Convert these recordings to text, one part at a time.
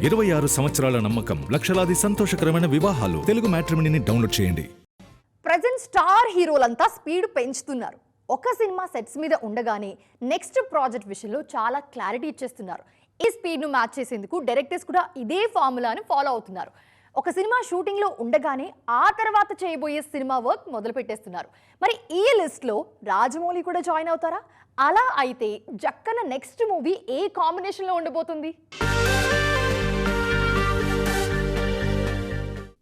26 సంవత్సరాల నమ్మకం, లక్షలాది సంతోషకరమైన వివాహాలు. తెలుగు మ్యాట్రిమోనీని డౌన్లోడ్ చేయండి. ప్రజెంట్ స్టార్ హీరోలంతా స్పీడ్ పెంచుతున్నారు. ఒక సినిమా సెట్స్ మీద ఉండగానే నెక్స్ట్ ప్రాజెక్ట్ విషయంలో చాలా క్లారిటీ ఇచ్చేస్తున్నారు. ఈ స్పీడ్ను మ్యాచ్ చేసేందుకు డైరెక్టర్స్ కూడా ఇదే ఫార్ములాను ఫాలో అవుతున్నారు. ఒక సినిమా షూటింగ్లో ఉండగానే ఆ తర్వాత చేయబోయే సినిమా వర్క్ మొదలు పెట్టేస్తున్నారు. మరి ఈ లిస్ట్లో రాజమౌళి కూడా జాయిన్ అవుతారా? అలా అయితే జక్కన నెక్స్ట్ మూవీ ఏ కాంబినేషన్లో ఉండబోతుంది?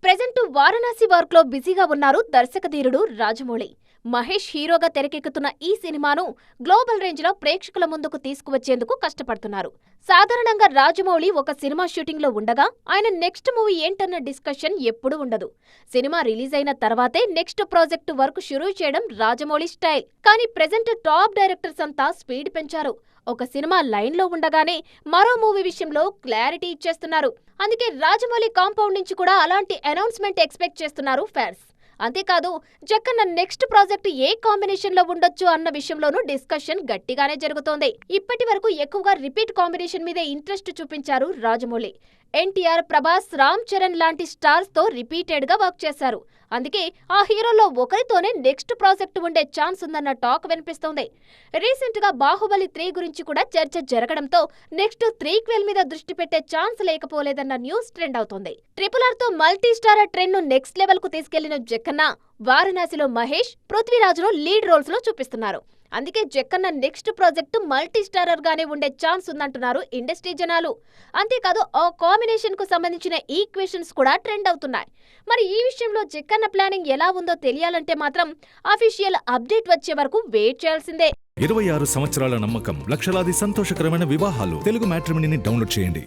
ప్రెజెంట్ వారణాసి వర్క్ లో బిజీగా ఉన్నారు దర్శకధీరుడు రాజమౌళి. మహేష్ హీరోగా తెరకెక్కుతున్న ఈ సినిమాను గ్లోబల్ రేంజ్ లో ప్రేక్షకుల ముందుకు తీసుకువచ్చేందుకు కష్టపడుతున్నారు. సాధారణంగా రాజమౌళి ఒక సినిమా షూటింగ్ లో ఉండగా ఆయన నెక్స్ట్ మూవీ ఏంటన్న డిస్కషన్ ఎప్పుడూ ఉండదు. సినిమా రిలీజ్ అయిన తర్వాతే నెక్స్ట్ ప్రాజెక్టు వర్క్ షురూ చేయడం రాజమౌళి స్టైల్. కానీ ప్రెజెంట్ టాప్ డైరెక్టర్స్ అంతా స్పీడ్ పెంచారు. ఒక సినిమా లైన్ లో ఉండగానే మరో మూవీ విషయంలో క్లారిటీ ఇచ్చేస్తున్నారు. అందుకే రాజమౌళి కాంపౌండ్ నుంచి కూడా అలాంటి అనౌన్స్మెంట్ ఎక్స్పెక్ట్ చేస్తున్నారు ఫ్యాన్స్. అంతేకాదు, జక్కన్న నెక్స్ట్ ప్రాజెక్ట్ ఏ కాంబినేషన్ లో ఉండొచ్చు అన్న విషయంలోనూ డిస్కషన్ గట్టిగానే జరుగుతోంది. ఇప్పటి వరకు ఎక్కువగా రిపీట్ కాంబినేషన్ మీదే ఇంట్రెస్ట్ చూపించారు రాజమౌళి. ఎన్టీఆర్, ప్రభాస్, రామ్ చరణ్ లాంటి స్టార్స్ తో రిపీటెడ్ గా వర్క్ చేశారు. అందుకే ఆ హీరోలో ఒకరితోనే నెక్స్ట్ ప్రాజెక్ట్ ఉండే ఛాన్స్ ఉందన్న టాక్ వినిపిస్తోంది. రీసెంట్ గా బాహుబలి 3 గురించి కూడా చర్చ జరగడంతో నెక్స్ట్ 3 మీద దృష్టి పెట్టే ఛాన్స్ లేకపోలేదన్న న్యూస్ ట్రెండ్ అవుతోంది. RRR తో మల్టీ స్టారర్ ట్రెండ్ ను నెక్స్ట్ లెవెల్ కు తీసుకెళ్లిన జక్కన్న వారణాసిలో మహేష్, పృథ్వీరాజ్ను లీడ్ రోల్స్ లో చూపిస్తున్నారు. అందుకే Jakkanna next project multi starrer గానే ఉండే ఛాన్స్ ఉందంటున్నారు ఇండస్ట్రీ జనాలు. అంతేకాదు, ఆ కాంబినేషన్ కు సంబంధించిన ఈక్వేషన్స్ కూడా ట్రెండ్ అవుతున్నాయి. మరి ఈ విషయంలో జక్కన్న ప్లానింగ్ ఎలా ఉందో తెలియాలంటే మాత్రం అఫీషియల్ అప్డేట్ వచ్చే వరకు వెయిట్ చేయాల్సిందే. 26 సంవత్సరాల నమ్మకం, లక్షలాది సంతోషకరమైన వివాహాలు. తెలుగు మ్యాట్రిమోనీని డౌన్లోడ్ చేయండి.